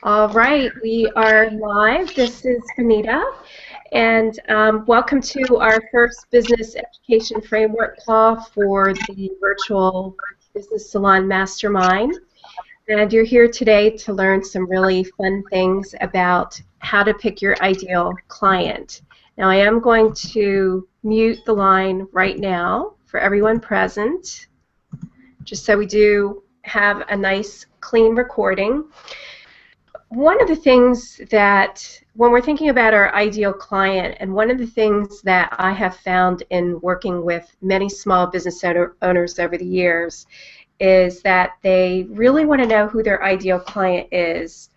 All right, we are live. This is Bonita, and welcome to our first business education framework call for the virtual business salon mastermind. And you're here today to learn some really fun things about how to pick your ideal client. Now, I am going to mute the line right now for everyone present, just so we do have a nice, clean recording. One of the things that when we're thinking about our ideal client, and one of the things that I have found in working with many small business owners over the years is that they really want to know who their ideal client is,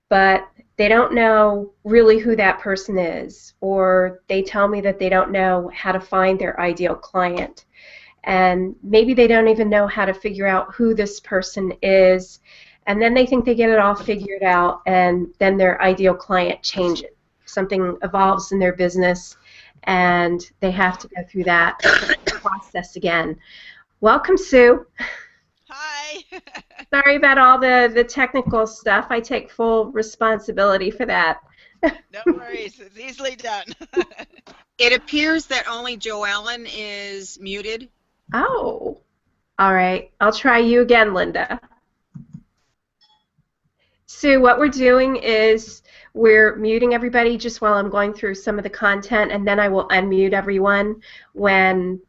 but they don't know really who that person is, or they tell me that they don't know how to find their ideal client. And maybe they don't even know how to figure out who this person is, and then they think they get it all figured out, and then their ideal client changes. Something evolves in their business, and they have to go through that process again. Welcome, Sue. Hi. Sorry about all the technical stuff. I take full responsibility for that. No worries. It's easily done. It appears that only Joellen is muted. Oh, all right. I'll try you again, Linda. Sue, what we're doing is we're muting everybody just while I'm going through some of the content, and then I will unmute everyone when,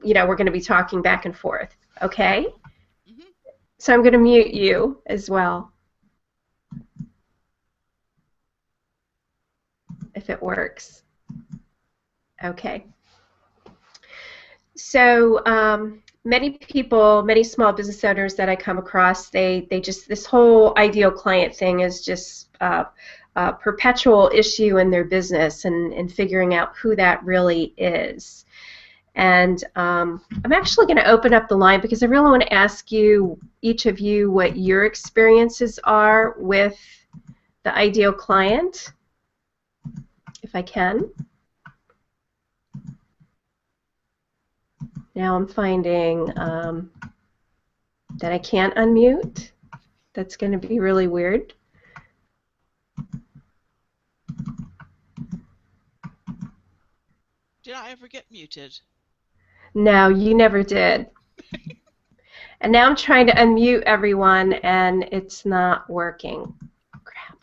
we're going to be talking back and forth. Okay? Mm-hmm. So I'm going to mute you as well, if it works. Okay. So many people, many small business owners that I come across, they just, this whole ideal client thing is just a perpetual issue in their business, and figuring out who that really is. And I'm actually going to open up the line because I really want to ask you, each of you, what your experiences are with the ideal client, if I can. Now I'm finding that I can't unmute. That's going to be really weird. Did I ever get muted? No, you never did. And now I'm trying to unmute everyone, and it's not working. Crap.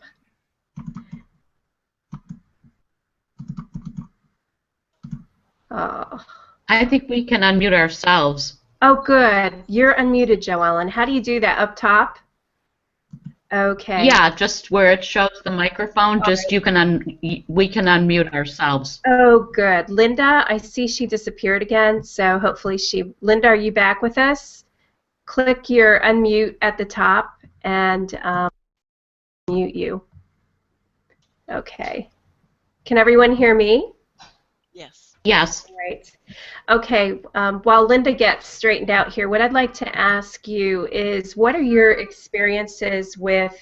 Oh. I think we can unmute ourselves. Oh, good. You're unmuted, Joellen. How do you do that? Up top? Okay. Yeah, just where it shows the microphone, just right. we can unmute ourselves. Oh, good. Linda, I see she disappeared again, so hopefully Linda, are you back with us? Click your unmute at the top and mute you. Okay. Can everyone hear me? Yes. Yes. All right. Okay, while Linda gets straightened out here, what I'd like to ask you is, what are your experiences with,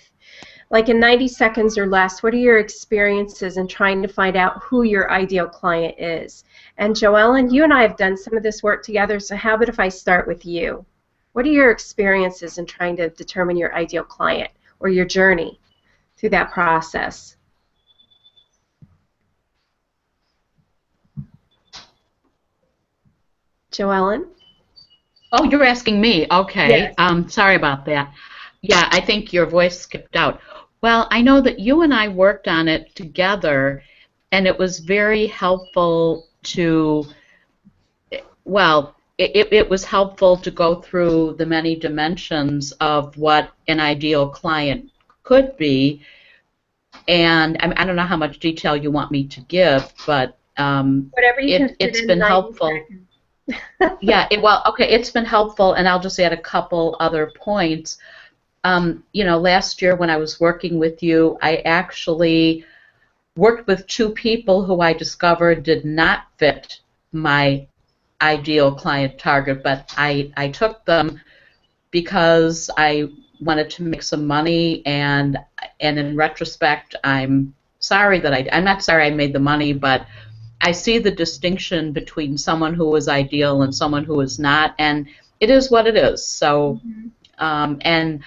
like in 90 seconds or less, what are your experiences in trying to find out who your ideal client is? And Joellen, you and I have done some of this work together, so how about if I start with you? What are your experiences in trying to determine your ideal client, or your journey through that process? Joellen? Oh, you're asking me. Okay. Yes. Sorry about that. Yeah, I think your voice skipped out. Well, I know that you and I worked on it together, and it was very helpful to, well, it was helpful to go through the many dimensions of what an ideal client could be. And I don't know how much detail you want me to give, but Whatever you can fit it's in been 90 helpful. seconds. Yeah, okay, it's been helpful, and I'll just add a couple other points. Last year when I was working with you, I actually worked with two people who I discovered did not fit my ideal client target, but I took them because I wanted to make some money, and in retrospect, I'm not sorry I made the money, but I see the distinction between someone who is ideal and someone who is not, and it is what it is. So, and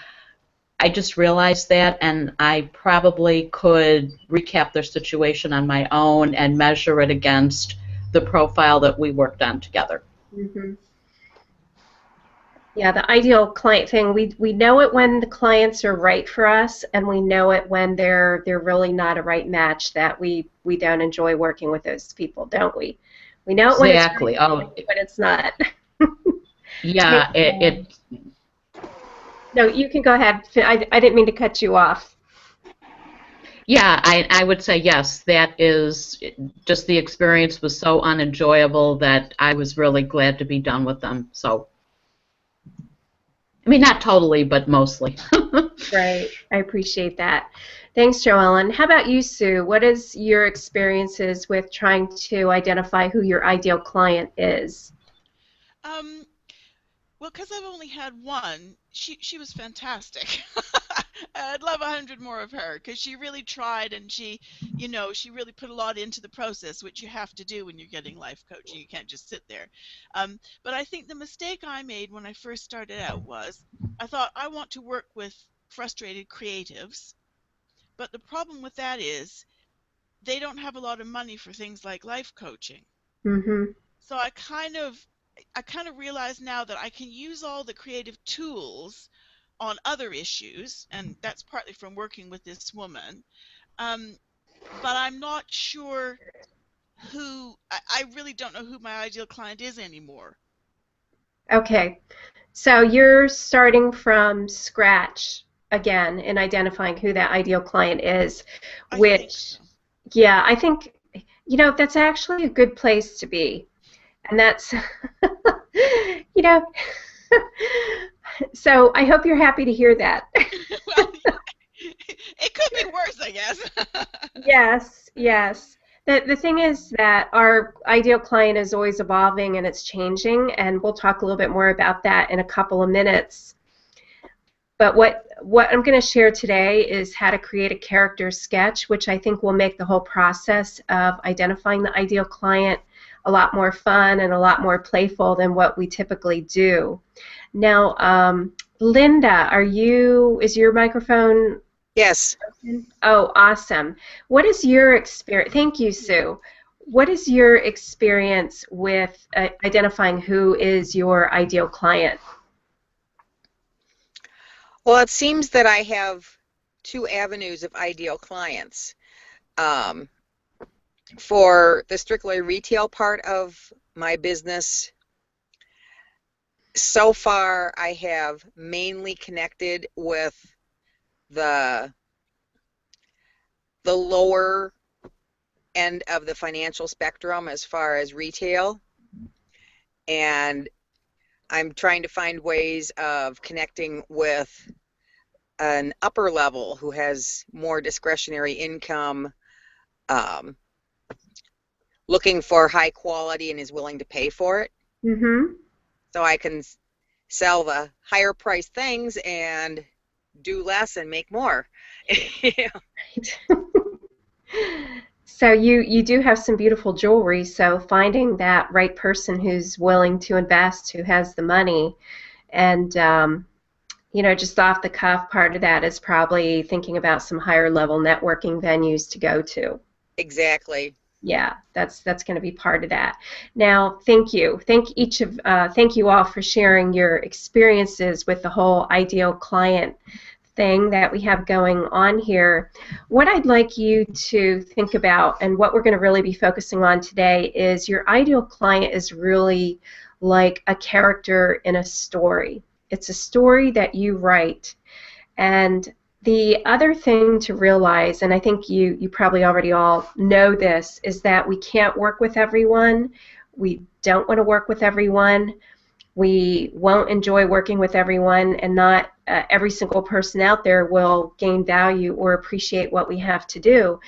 I just realized that, and I probably could recap their situation on my own and measure it against the profile that we worked on together. Mhm. Yeah, the ideal client thing, we know it when the clients are right for us, and we know it when they're really not a right match, that we don't enjoy working with those people, don't we? We know it when it's right, Exactly. Oh, but it's not. yeah. No, you can go ahead. I didn't mean to cut you off. Yeah, I would say yes. That is just the experience was so unenjoyable that I was really glad to be done with them. So, I mean, not totally, but mostly. Right. I appreciate that. Thanks, Joellen. How about you, Sue? What is your experiences with trying to identify who your ideal client is? Um, well, because I've only had one, she was fantastic. I'd love 100 more of her because she really tried and she really put a lot into the process, which you have to do when you're getting life coaching. You can't just sit there. But I think the mistake I made when I first started out was I thought I want to work with frustrated creatives, but the problem with that is they don't have a lot of money for things like life coaching. Mm-hmm. So I kind of realize now that I can use all the creative tools on other issues, and that's partly from working with this woman. Um, but I'm not sure I really don't know who my ideal client is anymore. Okay. So you're starting from scratch again in identifying who that ideal client is, I think so. which, yeah, I think, that's actually a good place to be. And that's, you know, so I hope you're happy to hear that. Well, it could be worse, I guess. Yes, yes. The thing is that our ideal client is always evolving and it's changing, and we'll talk a little bit more about that in a couple of minutes. But what I'm going to share today is how to create a character sketch, which I think will make the whole process of identifying the ideal client a lot more fun and a lot more playful than what we typically do. Now, Linda, is your microphone Yes. open? Oh, awesome. What is your experience? Thank you, Sue. What is your experience with identifying who is your ideal client? Well, it seems that I have two avenues of ideal clients. Um, for the strictly retail part of my business, so far I have mainly connected with the lower end of the financial spectrum as far as retail, and I'm trying to find ways of connecting with an upper level who has more discretionary income, um, looking for high quality and is willing to pay for it. Mm-hmm. So I can sell the higher priced things and do less and make more. So you do have some beautiful jewelry, so finding that right person who's willing to invest, who has the money, and just off the cuff, part of that is probably thinking about some higher level networking venues to go to. Exactly. Yeah, that's going to be part of that. Now, thank you. Thank you all for sharing your experiences with the whole ideal client thing that we have going on here. What I'd like you to think about, and what we're going to really be focusing on today, is your ideal client is really like a character in a story. It's a story that you write. And the other thing to realize, and I think you probably already all know this, is that we can't work with everyone. We don't want to work with everyone. We won't enjoy working with everyone, and not every single person out there will gain value or appreciate what we have to do.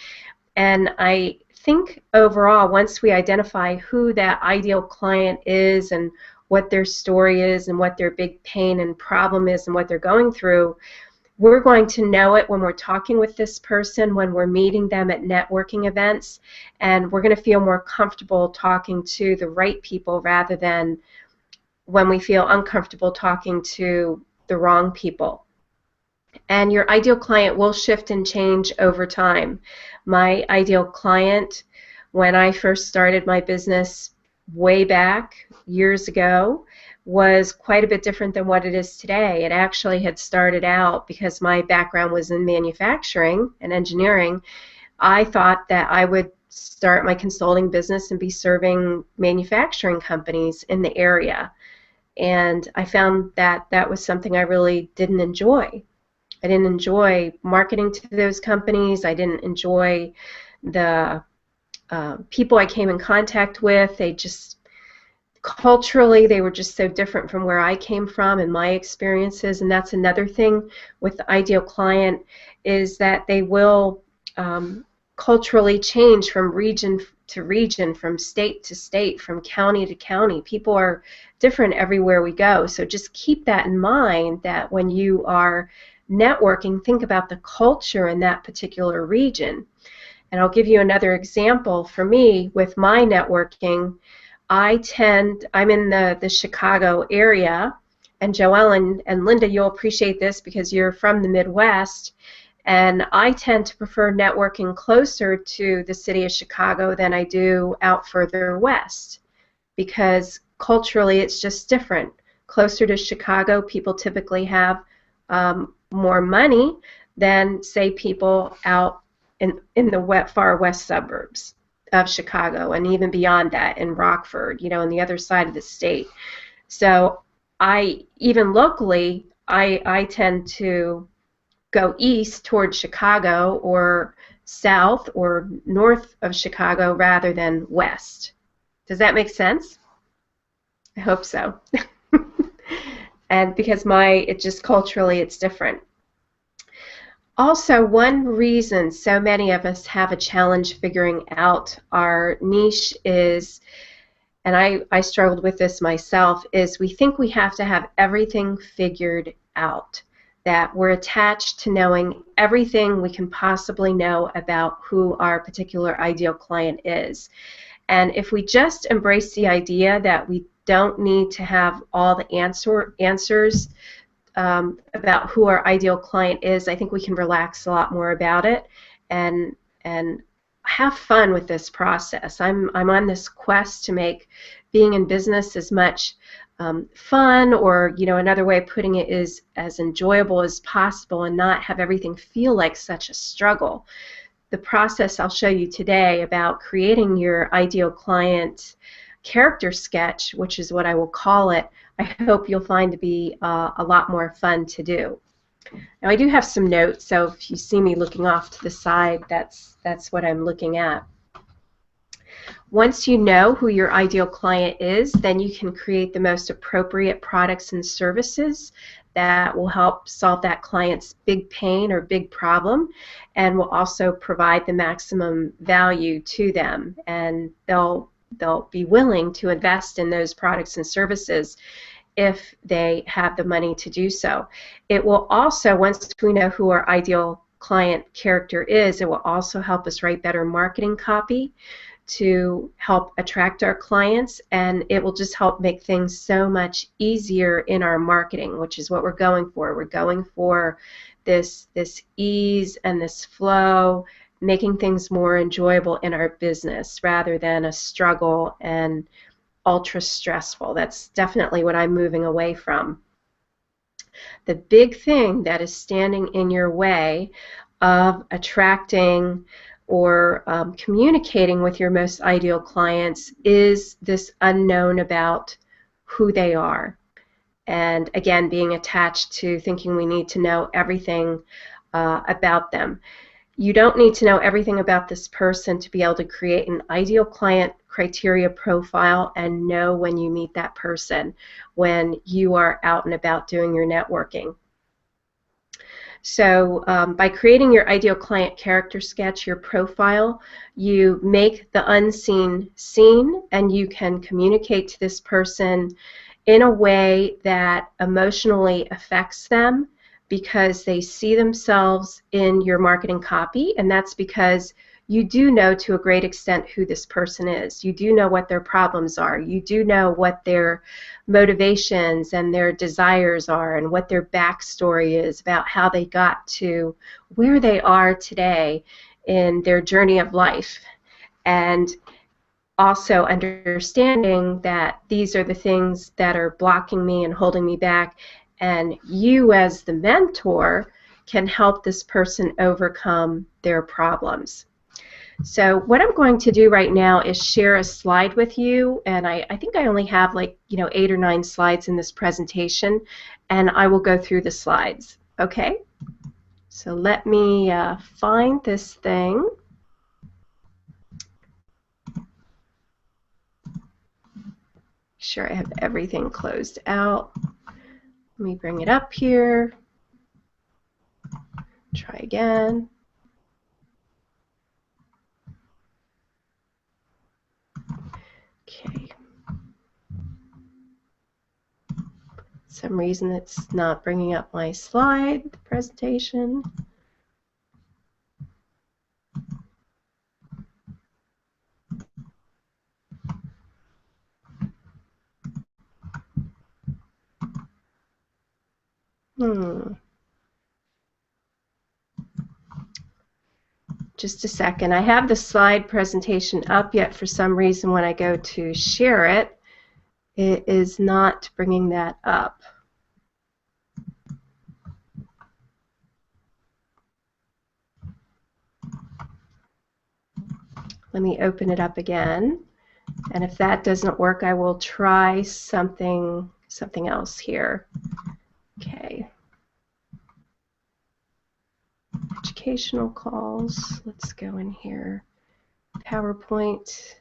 And I think overall, once we identify who that ideal client is and what their story is and what their big pain and problem is and what they're going through, we're going to know it when we're talking with this person, when we're meeting them at networking events, and we're going to feel more comfortable talking to the right people rather than when we feel uncomfortable talking to the wrong people. And your ideal client will shift and change over time. My ideal client, when I first started my business way back years ago, was quite a bit different than what it is today. It actually had started out, because my background was in manufacturing and engineering, I thought that I would start my consulting business and be serving manufacturing companies in the area. And I found that that was something I really didn't enjoy. I didn't enjoy marketing to those companies. I didn't enjoy the people I came in contact with. They just, culturally, they were just so different from where I came from and my experiences. And that's another thing with the ideal client, is that they will culturally change from region to region, from state to state, from county to county. People are different everywhere we go. So just keep that in mind, that when you are networking, think about the culture in that particular region. And I'll give you another example. For me, with my networking, I'm in the Chicago area, and Joelle and Linda, you'll appreciate this because you're from the Midwest, and I tend to prefer networking closer to the city of Chicago than I do out further west, because culturally it's just different. Closer to Chicago, people typically have more money than, say, people out in the far west suburbs of Chicago, and even beyond that in Rockford, you know, on the other side of the state. So even locally, I tend to go east towards Chicago, or south or north of Chicago, rather than west. Does that make sense? I hope so. And because it just culturally it's different. Also, one reason so many of us have a challenge figuring out our niche is, and I struggled with this myself, is we think we have to have everything figured out, that we're attached to knowing everything we can possibly know about who our particular ideal client is. And if we just embrace the idea that we don't need to have all the answers about who our ideal client is, I think we can relax a lot more about it and have fun with this process. I'm on this quest to make being in business as much fun, or, you know, another way of putting it is as enjoyable as possible, and not have everything feel like such a struggle. The process I'll show you today about creating your ideal client character sketch, which is what I will call it, I hope you'll find to be a lot more fun to do. Now, I do have some notes, so if you see me looking off to the side, that's what I'm looking at. Once you know who your ideal client is, then you can create the most appropriate products and services that will help solve that client's big pain or big problem, and will also provide the maximum value to them, and they'll be willing to invest in those products and services if they have the money to do so. It will also, once we know who our ideal client character is, it will also help us write better marketing copy to help attract our clients, and it will just help make things so much easier in our marketing, which is what we're going for. We're going for this ease and this flow, making things more enjoyable in our business rather than a struggle and ultra stressful. That's definitely what I'm moving away from. The big thing that is standing in your way of attracting or communicating with your most ideal clients is this unknown about who they are. And again, being attached to thinking we need to know everything about them. You don't need to know everything about this person to be able to create an ideal client criteria profile and know when you meet that person, when you are out and about doing your networking. So by creating your ideal client character sketch, your profile, you make the unseen seen, and you can communicate to this person in a way that emotionally affects them, because they see themselves in your marketing copy, and that's because you do know to a great extent who this person is. You do know what their problems are. You do know what their motivations and their desires are and what their backstory is about how they got to where they are today in their journey of life. And also understanding that these are the things that are blocking me and holding me back, and you as the mentor can help this person overcome their problems. So what I'm going to do right now is share a slide with you, and I think I only have like 8 or 9 slides in this presentation, and I will go through the slides. Okay, so let me find this thing. Sure, I have everything closed out. Let me bring it up here. Try again. Okay. For some reason it's not bringing up my slide, the presentation. Just a second. I have the slide presentation up, yet for some reason when I go to share it, it is not bringing that up. Let me open it up again, and if that doesn't work, I will try something else here. Okay. Educational calls. Let's go in here. PowerPoint.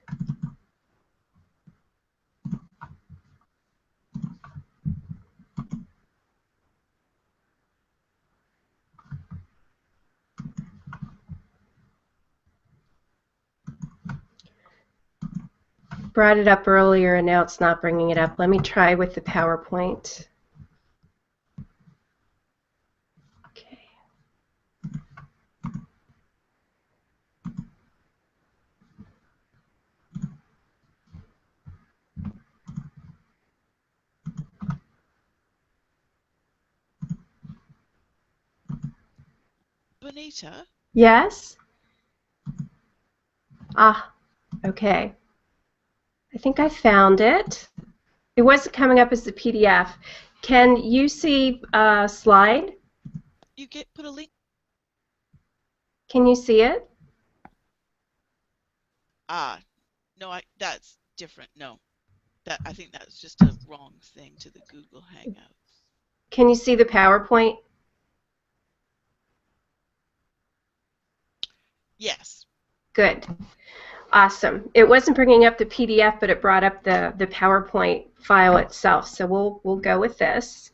Brought it up earlier and now it's not bringing it up. Let me try with the PowerPoint. Okay. Bonita? Yes? Ah, okay. I think I found it. It wasn't coming up as the PDF. Can you see a slide? You put a link. Can you see it? No, that's different. No, I think that's just a wrong thing to the Google Hangouts. Can you see the PowerPoint? Yes. Good. Awesome. It wasn't bringing up the PDF, but it brought up the PowerPoint file itself. So we'll go with this.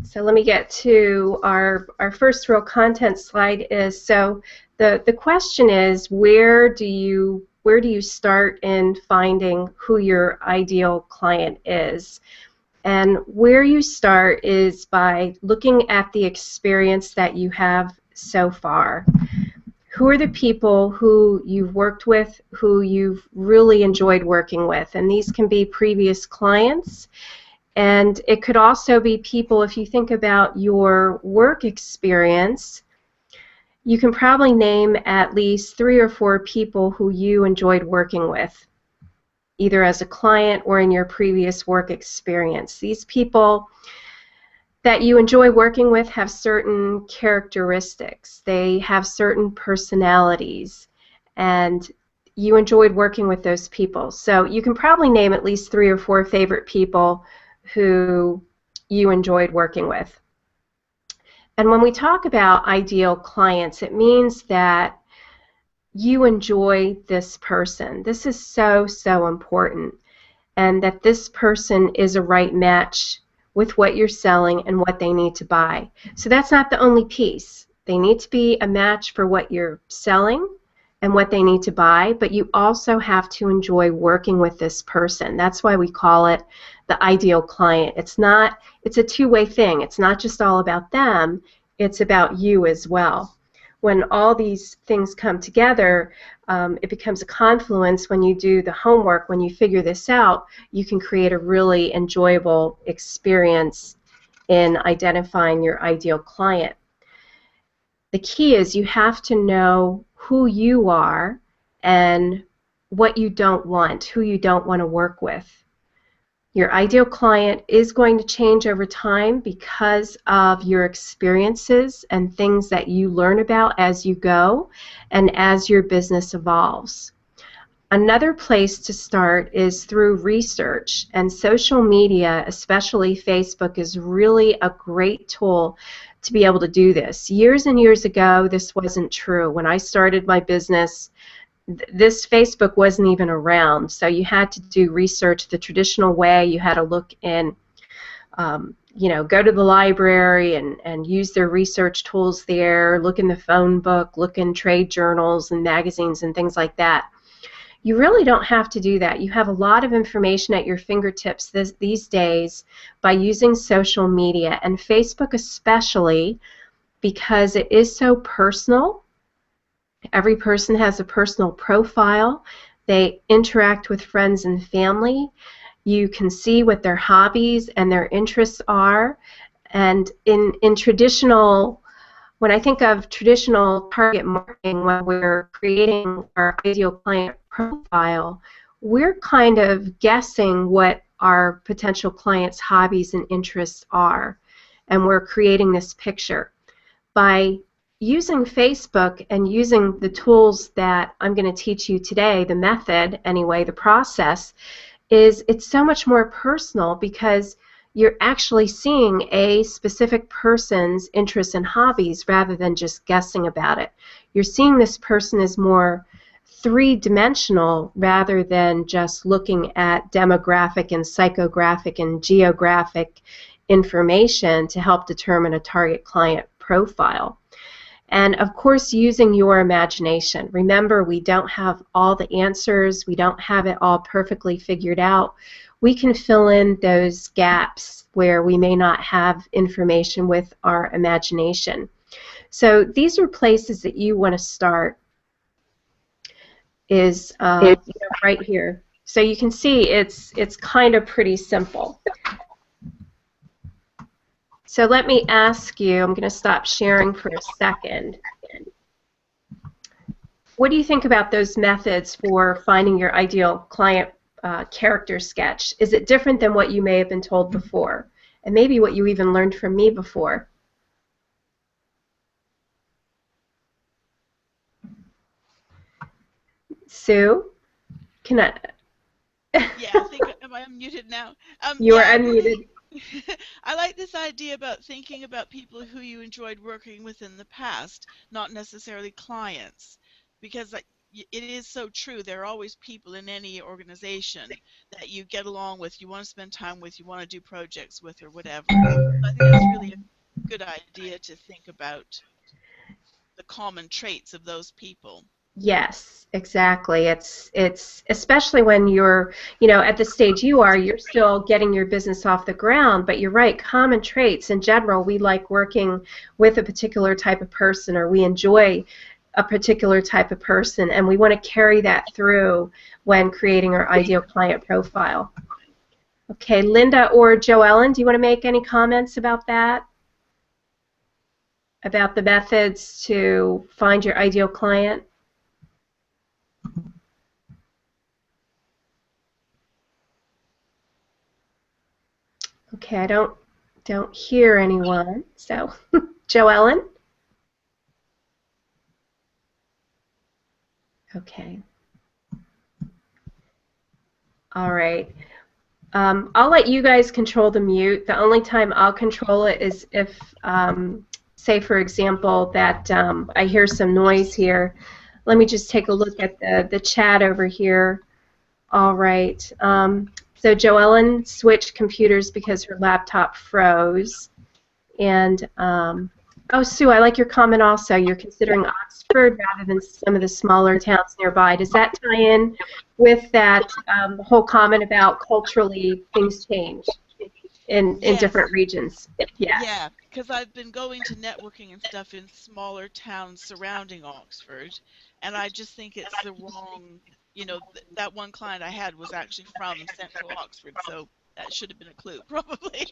So let me get to our first real content slide. Is so the question is, where do you start in finding who your ideal client is? And where you start is by looking at the experience that you have so far. Who are the people who you've worked with, who you've really enjoyed working with? And these can be previous clients, and it could also be people, if you think about your work experience, you can probably name at least 3 or 4 people who you enjoyed working with, either as a client or in your previous work experience. These people that you enjoy working with have certain characteristics. They have certain personalities, and you enjoyed working with those people. So you can probably name at least 3 or 4 favorite people who you enjoyed working with. And when we talk about ideal clients, it means that you enjoy this person. This is so, so important, and that this person is a right match with what you're selling and what they need to buy. So that's not the only piece. They need to be a match for what you're selling and what they need to buy, but you also have to enjoy working with this person. That's why we call it the ideal client. It's a two-way thing. It's not just all about them, it's about you as well. when all these things come together, it becomes a confluence. When you do the homework, when you figure this out, you can create a really enjoyable experience in identifying your ideal client. The key is you have to know who you are and what you don't want, who you don't want to work with. Your ideal client is going to change over time because of your experiences and things that you learn about as you go and as your business evolves. Another place to start is through research, and social media, especially Facebook, is really a great tool to be able to do this. Years and years ago, this wasn't true. When I started my business, this Facebook wasn't even around, so you had to do research the traditional way. You had to look in, go to the library and use their research tools there, look in the phone book, look in trade journals and magazines and things like that. You really don't have to do that. You have a lot of information at your fingertips these days by using social media, and Facebook especially, because it is so personal. Every person has a personal profile. They interact with friends and family. You can see what their hobbies and their interests are. And in traditional, when I think of traditional target marketing, when we're creating our ideal client profile, we're kind of guessing what our potential clients' hobbies and interests are, and we're creating this picture. By using Facebook and using the tools that I'm going to teach you today, the method anyway, the process, it's so much more personal because you're actually seeing a specific person's interests and hobbies rather than just guessing about it. You're seeing this person as more three-dimensional rather than just looking at demographic and psychographic and geographic information to help determine a target client profile. And of course, using your imagination. Remember, we don't have all the answers. We don't have it all perfectly figured out. We can fill in those gaps where we may not have information with our imagination. So these are places that you want to start, is right here. So you can see it's kind of pretty simple. So let me ask you, I'm going to stop sharing for a second. What do you think about those methods for finding your ideal client character sketch? Is it different than what you may have been told before? And maybe what you even learned from me before? Sue? Can I? Yeah, I think, am I unmuted now? You are yeah, unmuted. I like this idea about thinking about people who you enjoyed working with in the past, not necessarily clients, because it is so true. There are always people in any organization that you get along with, you want to spend time with, you want to do projects with, or whatever. So I think that's really a good idea to think about the common traits of those people. Yes, exactly. It's especially when you're, at the stage you are, you're still getting your business off the ground, but you're right, common traits in general, we like working with a particular type of person, or we enjoy a particular type of person, and we want to carry that through when creating our ideal client profile. Okay, Linda or Joellen, do you want to make any comments about that? About the methods to find your ideal client? Okay, I don't hear anyone. So, Joellen? Okay. All right. I'll let you guys control the mute. The only time I'll control it is if, say, for example, that I hear some noise here. Let me just take a look at the chat over here. All right. So Joellen switched computers because her laptop froze. And, oh, Sue, I like your comment also. You're considering Oxford rather than some of the smaller towns nearby. Does that tie in with that whole comment about culturally things change in Yes. different regions? Yes. Yeah, because I've been going to networking and stuff in smaller towns surrounding Oxford, and I just think it's the wrong, that one client I had was actually from Central Oxford, so that should have been a clue, probably.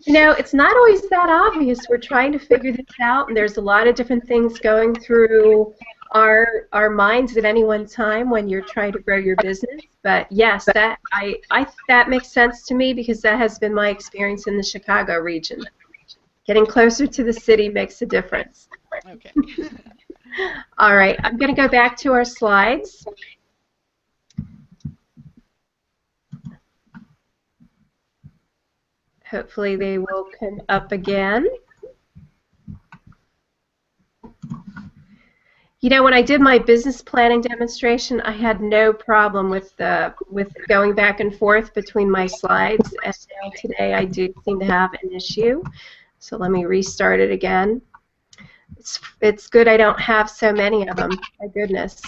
You know, it's not always that obvious. We're trying to figure this out, and there's a lot of different things going through our minds at any one time when you're trying to grow your business. But yes, that makes sense to me because that has been my experience in the Chicago region. Getting closer to the city makes a difference. Okay. All right, I'm going to go back to our slides. Hopefully they will come up again. You know, when I did my business planning demonstration, I had no problem with going back and forth between my slides, and now today I do seem to have an issue. So let me restart it again. It's good I don't have so many of them. My goodness.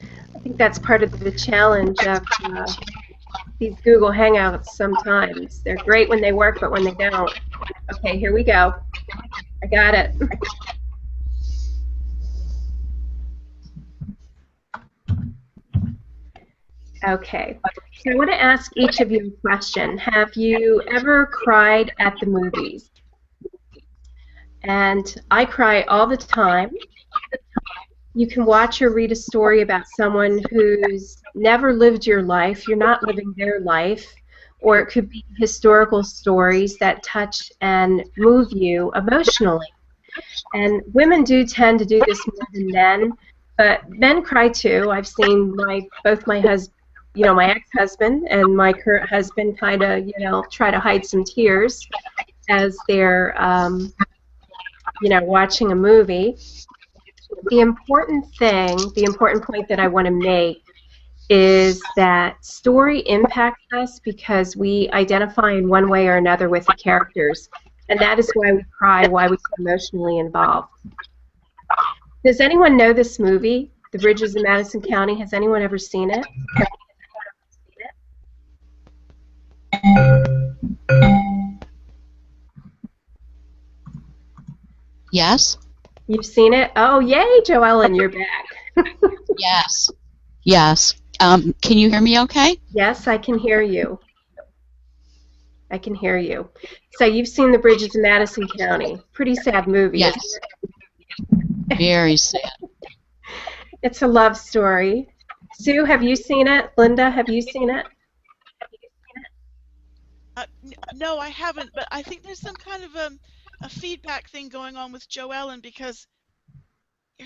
I think that's part of the challenge of these Google Hangouts sometimes. They're great when they work, but when they don't. Okay, here we go. I got it. Okay. So I want to ask each of you a question. Have you ever cried at the movies? And I cry all the time. You can watch or read a story about someone who's never lived your life. You're not living their life. Or it could be historical stories that touch and move you emotionally. And women do tend to do this more than men, but men cry too. I've seen both my husband, my ex-husband and my current husband kind of, try to hide some tears as they're, watching a movie. The important point that I want to make is that story impacts us because we identify in one way or another with the characters, and that is why we cry, why we get emotionally involved. Does anyone know this movie, The Bridges in Madison County? Has anyone ever seen it? Yes. You've seen it? Oh, yay, Joellen, you're back. Yes. Yes. Can you hear me okay? Yes, I can hear you. I can hear you. So you've seen The Bridges in Madison County. Pretty sad movie, Yes. isn't it? Very sad. It's a love story. Sue, have you seen it? Linda, have you seen it? No, I haven't, but I think there's some kind of a feedback thing going on with Joellen because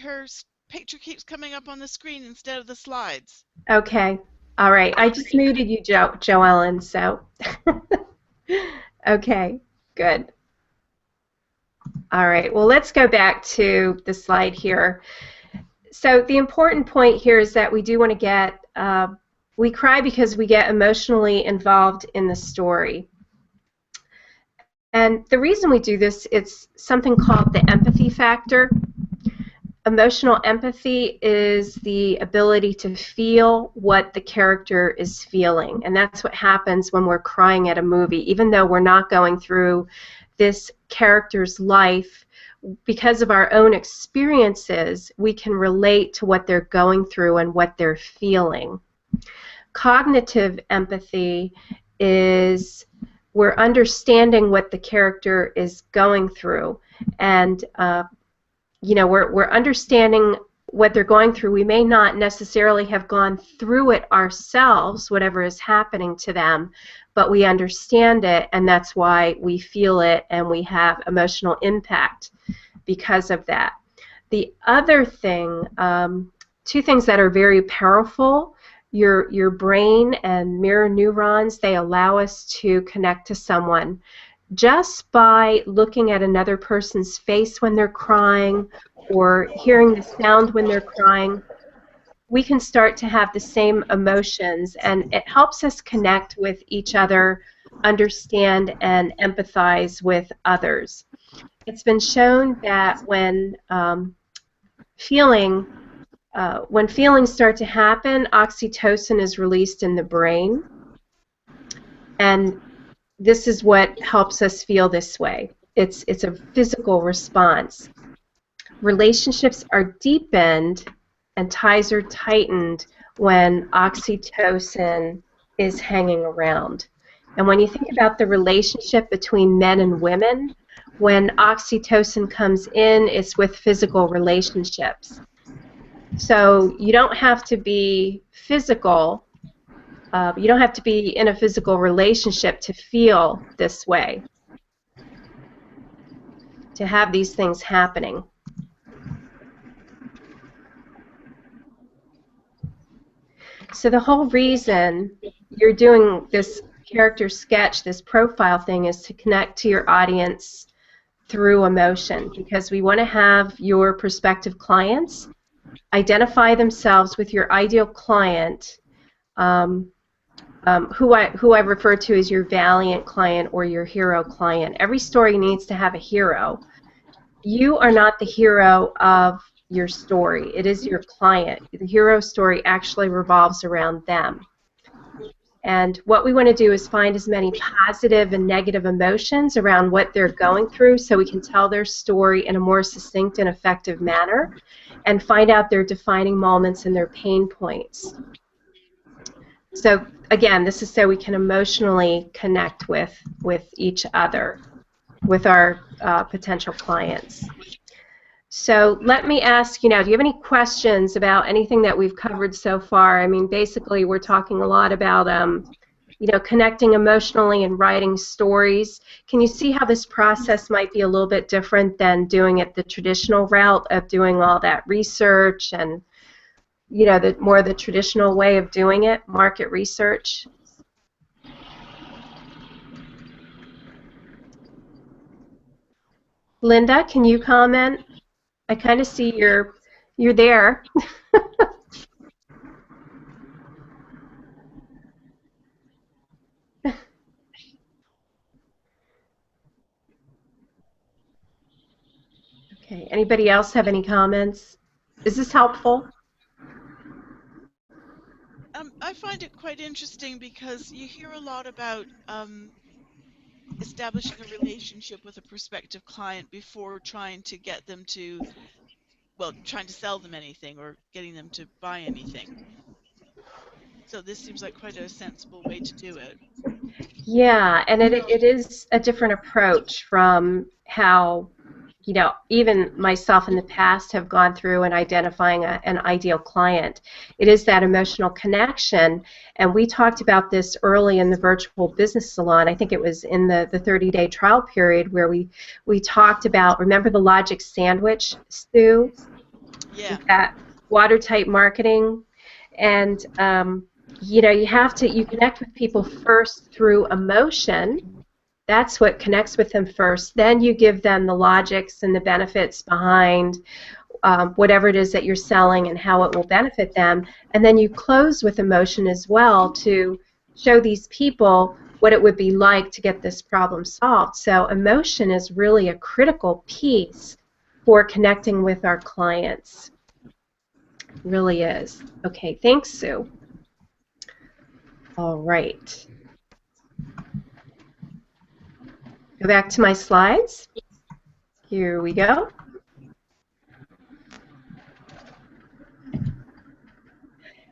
her picture keeps coming up on the screen instead of the slides. Okay. All right. I just muted you, Joellen, so. Okay, good. All right. Well, let's go back to the slide here. So the important point here is that we do want to get, we cry because we get emotionally involved in the story. And the reason we do this, it's something called the empathy factor. Emotional empathy is the ability to feel what the character is feeling, and that's what happens when we're crying at a movie. Even though we're not going through this character's life, because of our own experiences, we can relate to what they're going through and what they're feeling. Cognitive empathy is we're understanding what the character is going through, and we're understanding what they're going through. We may not necessarily have gone through it ourselves, whatever is happening to them, but we understand it, and that's why we feel it and we have emotional impact because of that. The other thing, two things that are very powerful, your brain and mirror neurons, they allow us to connect to someone. Just by looking at another person's face when they're crying or hearing the sound when they're crying, we can start to have the same emotions, and it helps us connect with each other, understand and empathize with others. It's been shown that when feelings start to happen, oxytocin is released in the brain, and this is what helps us feel this way. It's a physical response. Relationships are deepened and ties are tightened when oxytocin is hanging around. And when you think about the relationship between men and women, when oxytocin comes in, it's with physical relationships. So you don't have to be physical, you don't have to be in a physical relationship to feel this way, to have these things happening. So the whole reason you're doing this character sketch, this profile thing, is to connect to your audience through emotion, because we want to have your prospective clients identify themselves with your ideal client, who I refer to as your Valiant client or your hero client. Every story needs to have a hero. You are not the hero of your story. It is your client. The hero story actually revolves around them. And what we want to do is find as many positive and negative emotions around what they're going through so we can tell their story in a more succinct and effective manner and find out their defining moments and their pain points. So again, this is so we can emotionally connect with each other, with our potential clients. So let me ask you now, do you have any questions about anything that we've covered so far? I mean, basically, we're talking a lot about, you know, connecting emotionally and writing stories. Can you see how this process might be a little bit different than doing it the traditional route of doing all that research and, you know, the more the traditional way of doing it, market research? Linda, can you comment? I kind of see you're there. Okay, anybody else have any comments? Is this helpful? I find it quite interesting because you hear a lot about establishing a relationship with a prospective client before trying to get them to, well, trying to sell them anything or getting them to buy anything. So this seems like quite a sensible way to do it. Yeah, and it is a different approach from how, you know, even myself in the past have gone through and identifying an ideal client. It is that emotional connection, and we talked about this early in the virtual business salon. I think it was in the 30-day trial period where we talked about, remember the logic sandwich, Stu? Yeah. That watertight marketing, and you know, you connect with people first through emotion. That's what connects with them first. Then you give them the logics and the benefits behind whatever it is that you're selling and how it will benefit them. And then you close with emotion as well to show these people what it would be like to get this problem solved. So emotion is really a critical piece for connecting with our clients. Really is. Okay, thanks, Sue. All right. Go back to my slides. Here we go.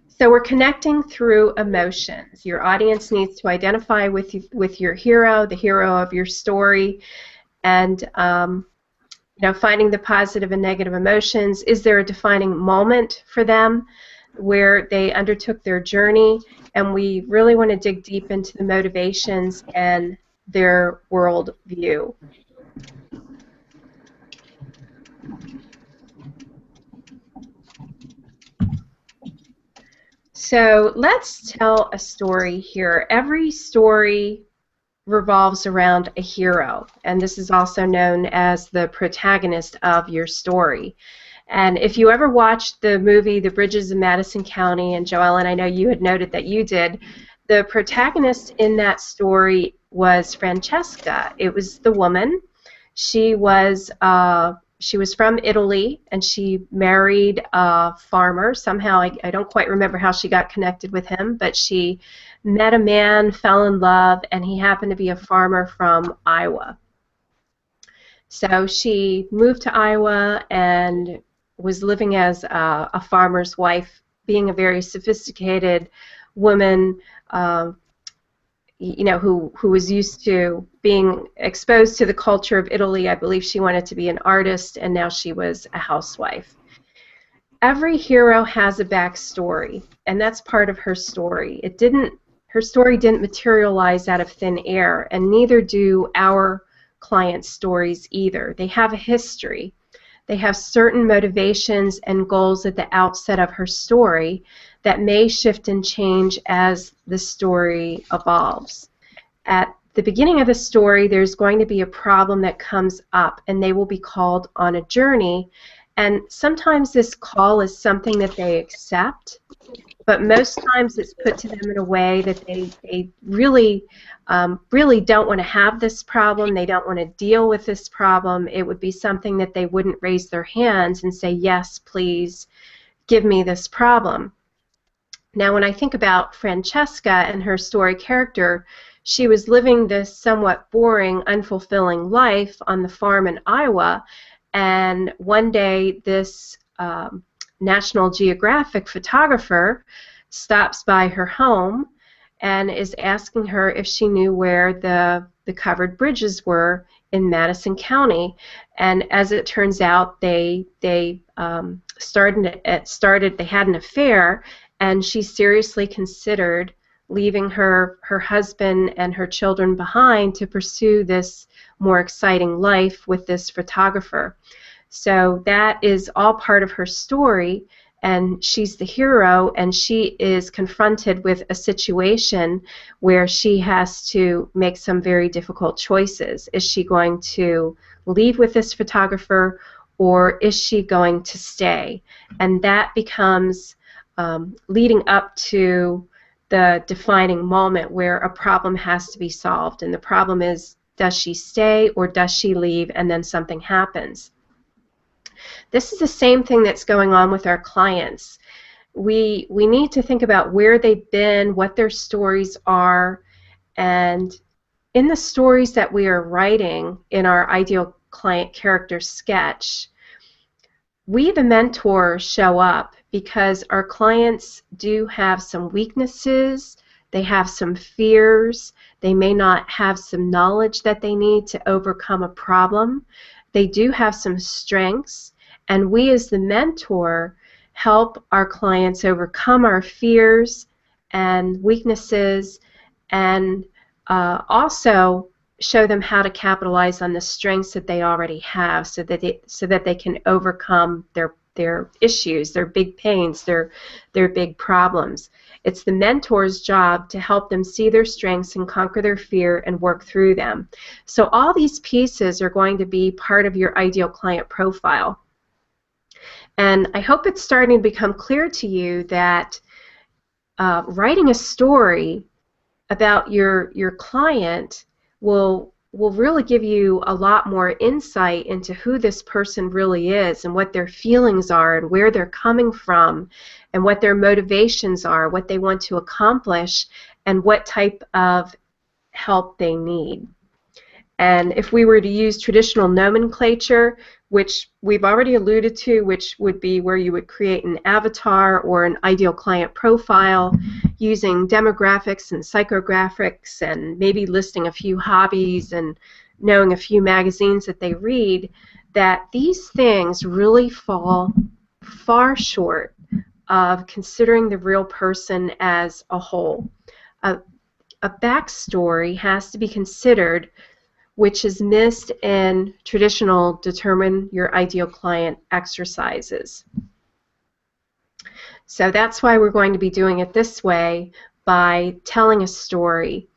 So we're connecting through emotions. Your audience needs to identify with your hero, the hero of your story, and you know, finding the positive and negative emotions. Is there a defining moment for them where they undertook their journey? And we really want to dig deep into the motivations and their world view. So let's tell a story here. Every story revolves around a hero, and this is also known as the protagonist of your story. And if you ever watched the movie The Bridges of Madison County, and Joellen, I know you had noted that you did, the protagonist in that story was Francesca. It was the woman. She was she was from Italy, and she married a farmer. Somehow, I don't quite remember how she got connected with him, but she met a man, fell in love, and he happened to be a farmer from Iowa. So she moved to Iowa and was living as a farmer's wife, being a very sophisticated woman, you know, who was used to being exposed to the culture of Italy. I believe she wanted to be an artist, and now she was a housewife. Every hero has a backstory, and that's part of her story. Her story didn't materialize out of thin air, and neither do our clients' stories either. They have a history. They have certain motivations and goals at the outset of her story that may shift and change as the story evolves. At the beginning of the story, there's going to be a problem that comes up, and they will be called on a journey. And sometimes this call is something that they accept, but most times it's put to them in a way that they really, really don't want to have this problem. They don't want to deal with this problem. It would be something that they wouldn't raise their hands and say, yes, please give me this problem. Now, when I think about Francesca and her story character, she was living this somewhat boring, unfulfilling life on the farm in Iowa, and one day this National Geographic photographer stops by her home and is asking her if she knew where the covered bridges were in Madison County. And as it turns out, they had an affair, and she seriously considered leaving her husband and her children behind to pursue this more exciting life with this photographer. So that is all part of her story, and she's the hero, and she is confronted with a situation where she has to make some very difficult choices. Is she going to leave with this photographer, or is she going to stay? And that becomes leading up to the defining moment where a problem has to be solved. And the problem is, does she stay or does she leave, and then something happens. This is the same thing that's going on with our clients. We need to think about where they've been, what their stories are, and in the stories that we are writing in our ideal client character sketch, we, the mentor, show up because our clients do have some weaknesses, they have some fears, they may not have some knowledge that they need to overcome a problem. They do have some strengths, and we as the mentor help our clients overcome our fears and weaknesses, and also show them how to capitalize on the strengths that they already have, so that they can overcome their issues, their big pains, their big problems. It's the mentor's job to help them see their strengths and conquer their fear and work through them. So all these pieces are going to be part of your ideal client profile. And I hope it's starting to become clear to you that writing a story about your client will really give you a lot more insight into who this person really is and what their feelings are and where they're coming from and what their motivations are, what they want to accomplish, and what type of help they need. And if we were to use traditional nomenclature, which we've already alluded to, which would be where you would create an avatar or an ideal client profile using demographics and psychographics and maybe listing a few hobbies and knowing a few magazines that they read, that these things really fall far short of considering the real person as a whole. A backstory has to be considered, which is missed in traditional determine your ideal client exercises. So that's why we're going to be doing it this way, by telling a story.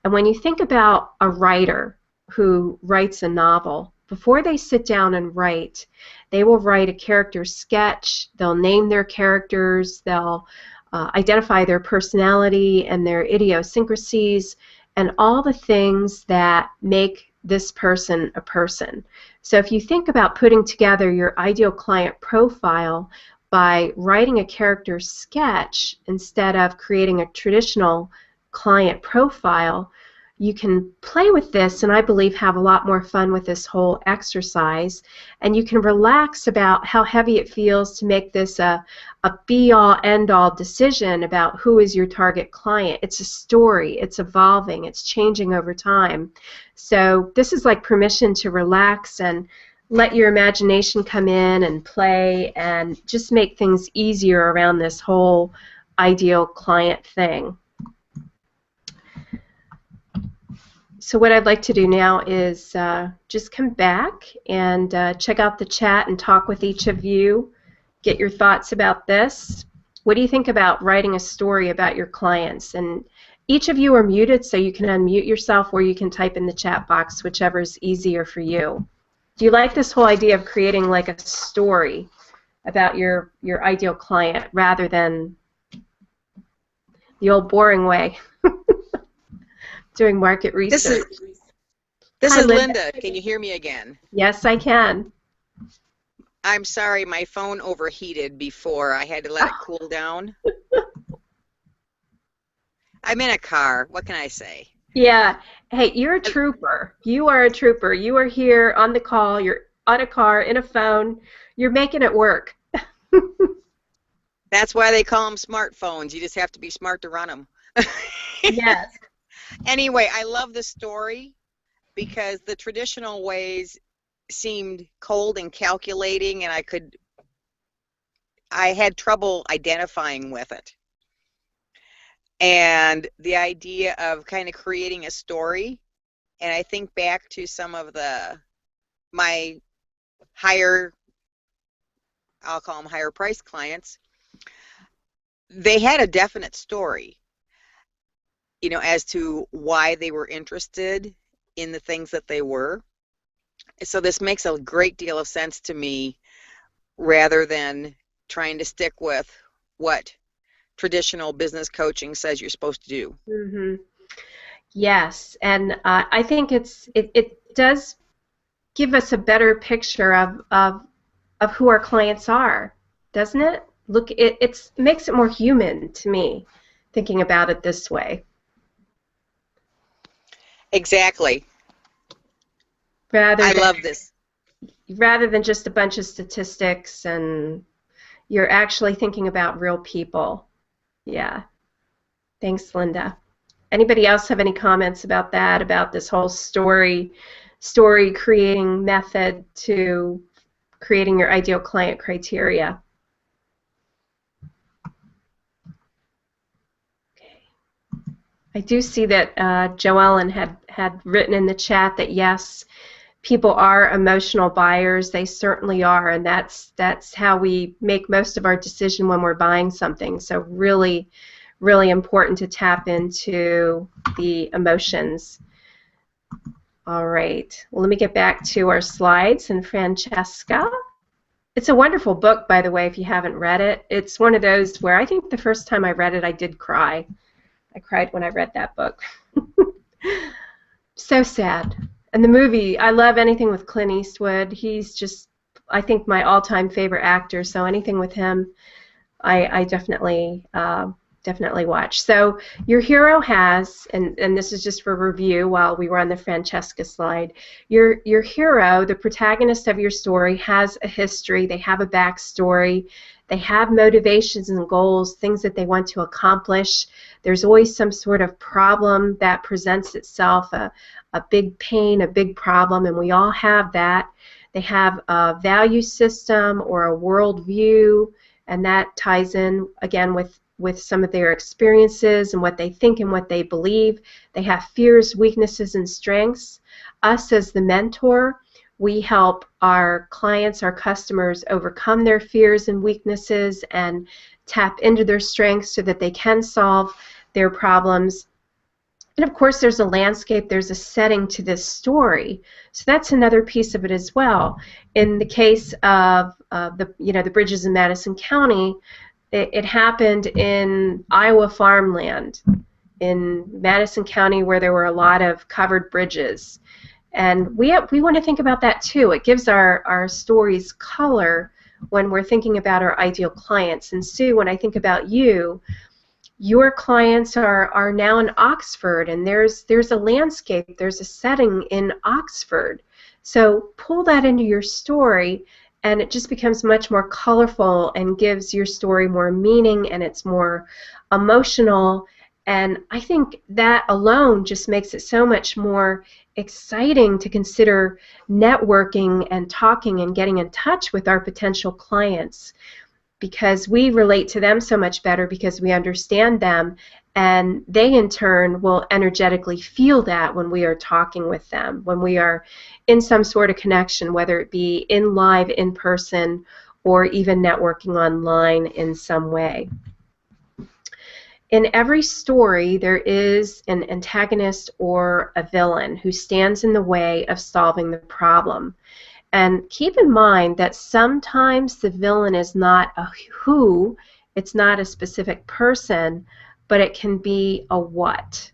And when you think about a writer who writes a novel, before they sit down and write, they will write a character sketch, they'll name their characters, they'll identify their personality and their idiosyncrasies and all the things that make this person a person. So if you think about putting together your ideal client profile by writing a character sketch instead of creating a traditional client profile, you can play with this and I believe have a lot more fun with this whole exercise, and you can relax about how heavy it feels to make this a be-all end-all decision about who is your target client. It's a story, it's evolving, it's changing over time. So this is like permission to relax and let your imagination come in and play and just make things easier around this whole ideal client thing. So what I'd like to do now is just come back and check out the chat and talk with each of you, get your thoughts about this. What do you think about writing a story about your clients? And each of you are muted, so you can unmute yourself or you can type in the chat box, whichever is easier for you. Do you like this whole idea of creating like a story about your ideal client rather than the old boring way? Doing market research. This Hi, is Linda. Linda. Can you hear me again? Yes, I can. I'm sorry, my phone overheated before. I had to let it cool down. I'm in a car. What can I say? Yeah. Hey, you're a trooper. You are a trooper. You are here on the call. You're on a car, in a phone. You're making it work. That's why they call them smartphones. You just have to be smart to run them. Yes. Anyway, I love the story because the traditional ways seemed cold and calculating, and I had trouble identifying with it. And the idea of kind of creating a story, and I think back to some of my higher, I'll call them higher price clients, they had a definite story, you know, as to why they were interested in the things that they were. So this makes a great deal of sense to me rather than trying to stick with what traditional business coaching says you're supposed to do. Mm-hmm. Yes, and I think it does give us a better picture of who our clients are, doesn't it? Look, it makes it more human to me, thinking about it this way. Exactly. I love this. Rather than just a bunch of statistics, and you're actually thinking about real people. Yeah. Thanks, Linda. Anybody else have any comments about that, about this whole story creating method to creating your ideal client criteria? Okay. I do see that Joellen had written in the chat that yes, people are emotional buyers. They certainly are, and that's how we make most of our decision when we're buying something. So really, really important to tap into the emotions. All right, well, let me get back to our slides and Francesca. It's a wonderful book, by the way, if you haven't read it. It's one of those where I think the first time I read it, I did cry. I cried when I read that book. So sad. And the movie, I love anything with Clint Eastwood. He's just, I think, my all-time favorite actor, so anything with him, I definitely watch. So your hero has, and this is just for review while we were on the Francesca slide, your hero, the protagonist of your story, has a history, they have a backstory, they have motivations and goals, things that they want to accomplish. There's always some sort of problem that presents itself, a big pain, a big problem, and we all have that. They have a value system or a worldview, and that ties in, again, with some of their experiences and what they think and what they believe. They have fears, weaknesses, and strengths. Us as the mentor, we help our clients, our customers, overcome their fears and weaknesses and tap into their strengths so that they can solve their problems. And of course, there's a landscape, there's a setting to this story. So that's another piece of it as well. In the case of the bridges in Madison County, it happened in Iowa farmland, in Madison County, where there were a lot of covered bridges. And we want to think about that too. It gives our stories color when we're thinking about our ideal clients. And Sue, when I think about you, your clients are now in Oxford, and there's a landscape, there's a setting in Oxford. So pull that into your story, and it just becomes much more colorful and gives your story more meaning, and it's more emotional. And I think that alone just makes it so much more exciting to consider networking and talking and getting in touch with our potential clients, because we relate to them so much better because we understand them, and they in turn will energetically feel that when we are talking with them, when we are in some sort of connection, whether it be in live, in person, or even networking online in some way. In every story, there is an antagonist or a villain who stands in the way of solving the problem. And keep in mind that sometimes the villain is not a who, it's not a specific person, but it can be a what.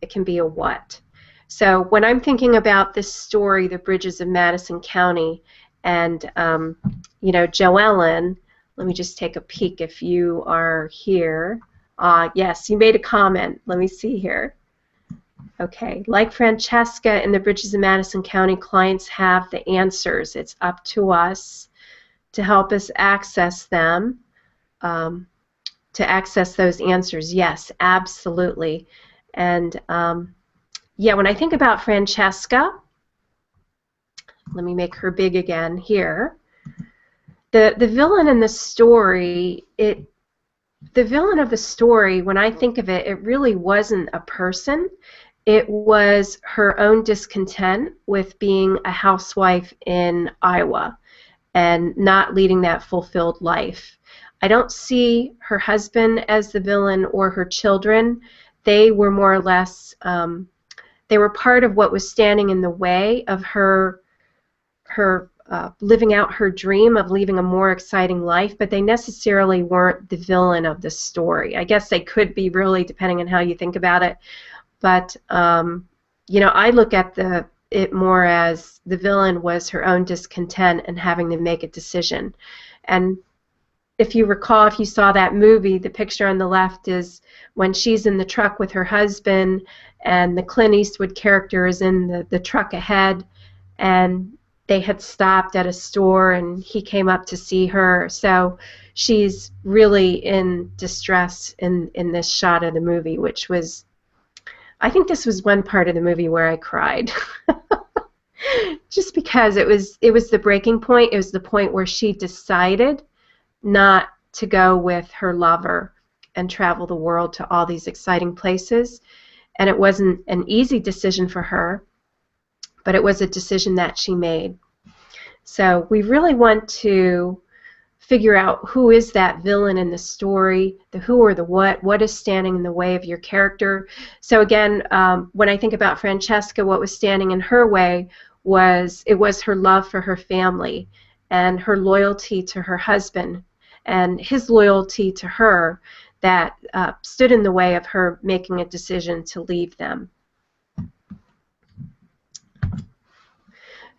It can be a what. So when I'm thinking about this story, The Bridges of Madison County, and Joellen, let me just take a peek if you are here. Yes, you made a comment. Let me see here. Okay, like Francesca in the Bridges of Madison County, clients have the answers. It's up to us to help us access them, to access those answers. Yes, absolutely. And yeah, when I think about Francesca, let me make her big again here. The villain in the story, the villain of the story, when I think of it, it really wasn't a person. It was her own discontent with being a housewife in Iowa and not leading that fulfilled life. I don't see her husband as the villain or her children. They were more or less, they were part of what was standing in the way of her living out her dream of living a more exciting life, but they necessarily weren't the villain of the story. I guess they could be, really, depending on how you think about it. But I look at it more as the villain was her own discontent and having to make a decision. And if you recall, if you saw that movie, the picture on the left is when she's in the truck with her husband, and the Clint Eastwood character is in the truck ahead, and they had stopped at a store and he came up to see her. So she's really in distress in this shot of the movie, which was, I think this was one part of the movie where I cried. Just because it was the breaking point. It was the point where she decided not to go with her lover and travel the world to all these exciting places. And it wasn't an easy decision for her, but it was a decision that she made. So we really want to figure out who is that villain in the story, the who or the what is standing in the way of your character. So again, when I think about Francesca, what was standing in her way was her love for her family and her loyalty to her husband and his loyalty to her that stood in the way of her making a decision to leave them.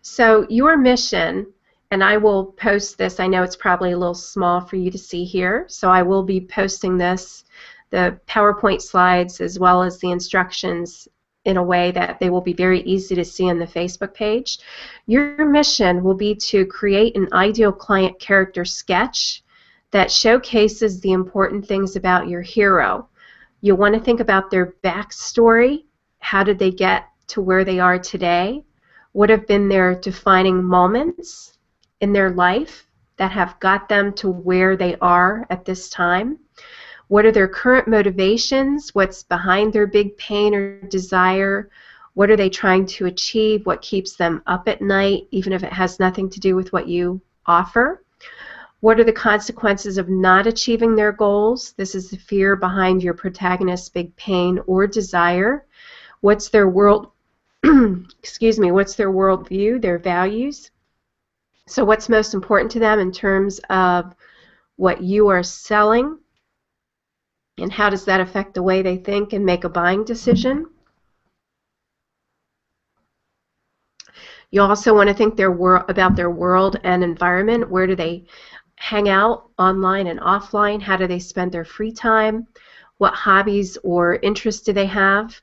So your mission, and I will post this, I know it's probably a little small for you to see here, so I will be posting this, the PowerPoint slides as well as the instructions, in a way that they will be very easy to see on the Facebook page. Your mission will be to create an ideal client character sketch that showcases the important things about your hero. You'll want to think about their backstory. How did they get to where they are today? What have been their defining moments in their life that have got them to where they are at this time? What are their current motivations? What's behind their big pain or desire? What are they trying to achieve? What keeps them up at night, even if it has nothing to do with what you offer? What are the consequences of not achieving their goals? This is the fear behind your protagonist's big pain or desire. What's their world, excuse me, what's their worldview, their values? So what's most important to them in terms of what you are selling, and how does that affect the way they think and make a buying decision? You also want to think about their world and environment. Where do they hang out online and offline? How do they spend their free time? What hobbies or interests do they have?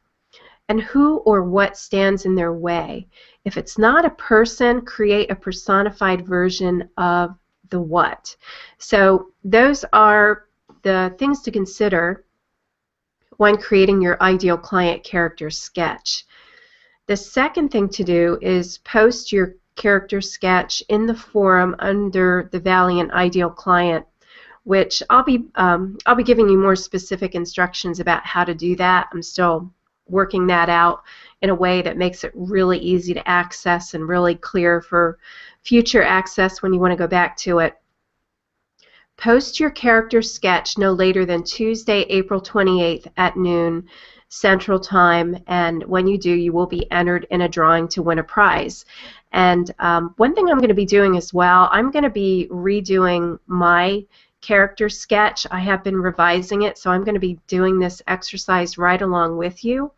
And who or what stands in their way? If it's not a person, create a personified version of the what. So those are the things to consider when creating your ideal client character sketch. The second thing to do is post your character sketch in the forum under the Valiant Ideal Client, which I'll be giving you more specific instructions about how to do that. I'm still working that out in a way that makes it really easy to access and really clear for future access when you want to go back to it. Post your character sketch no later than Tuesday, April 28th at noon Central Time, and when you do, you will be entered in a drawing to win a prize. And one thing I'm going to be doing as well, I'm going to be redoing my character sketch. I have been revising it, so I'm going to be doing this exercise right along with you.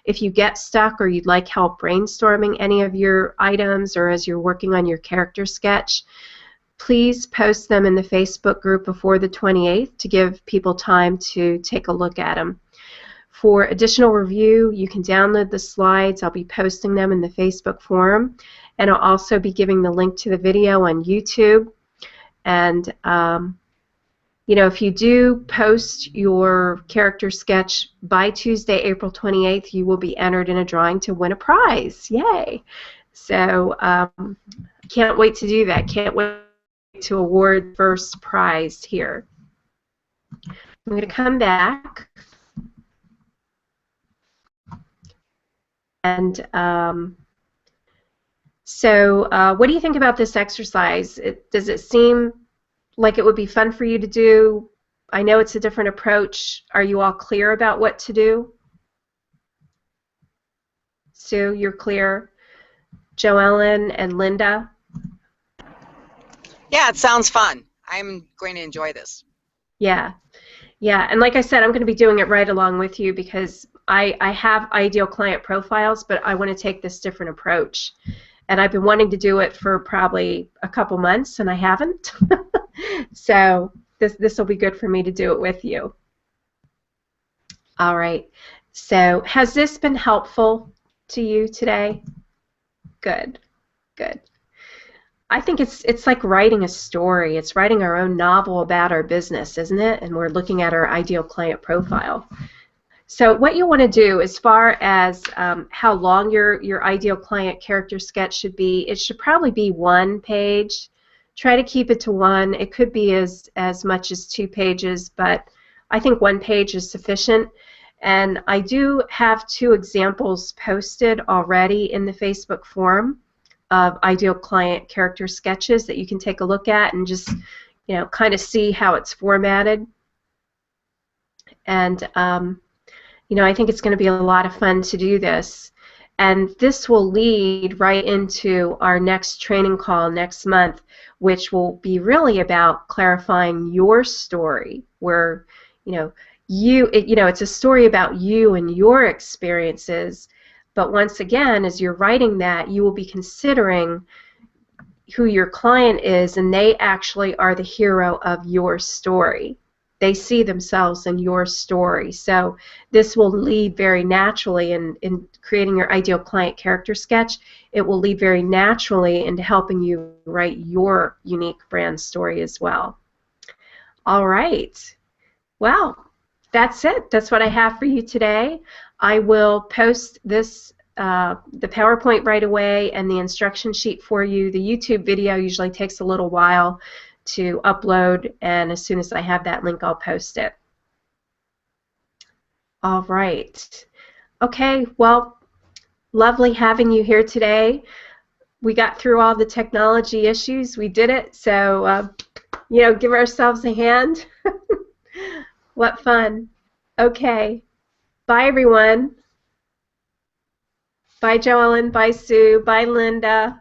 If you get stuck or you'd like help brainstorming any of your items or as you're working on your character sketch, please post them in the Facebook group before the 28th to give people time to take a look at them. For additional review, you can download the slides. I'll be posting them in the Facebook forum, and I'll also be giving the link to the video on YouTube. And you know, if you do post your character sketch by Tuesday, April 28th, you will be entered in a drawing to win a prize. Yay! So can't wait to do that. Can't wait to award first prize here. I'm going to come back. And what do you think about this exercise? Does it seem like it would be fun for you to do? I know it's a different approach. Are you all clear about what to do? Sue, you're clear? Joellen and Linda? Yeah, it sounds fun. I'm going to enjoy this. Yeah. Yeah, and like I said, I'm going to be doing it right along with you because I have ideal client profiles, but I want to take this different approach. And I've been wanting to do it for probably a couple months, and I haven't. So this will be good for me to do it with you. All right. So has this been helpful to you today? Good. Good. I think it's like writing a story. It's writing our own novel about our business, isn't it? And we're looking at our ideal client profile. So what you want to do as far as how long your ideal client character sketch should be, it should probably be 1 page. Try to keep it to 1. It could be as much as 2 pages, but I think 1 page is sufficient. And I do have 2 examples posted already in the Facebook forum of ideal client character sketches that you can take a look at and just, you know, kind of see how it's formatted. And you know, I think it's going to be a lot of fun to do this. And this will lead right into our next training call next month, which will be really about clarifying your story, where, you know, it's a story about you and your experiences. But once again, as you're writing that, you will be considering who your client is, and they actually are the hero of your story. They see themselves in your story. So this will lead very naturally in creating your ideal client character sketch. It will lead very naturally into helping you write your unique brand story as well. All right. Well, that's it. That's what I have for you today. I will post this, the PowerPoint right away and the instruction sheet for you. The YouTube video usually takes a little while to upload, and as soon as I have that link, I'll post it. All right. Okay, well, lovely having you here today. We got through all the technology issues. We did it, so, you know, give ourselves a hand. What fun. Okay. Bye, everyone. Bye, Joellen. Bye, Sue. Bye, Linda.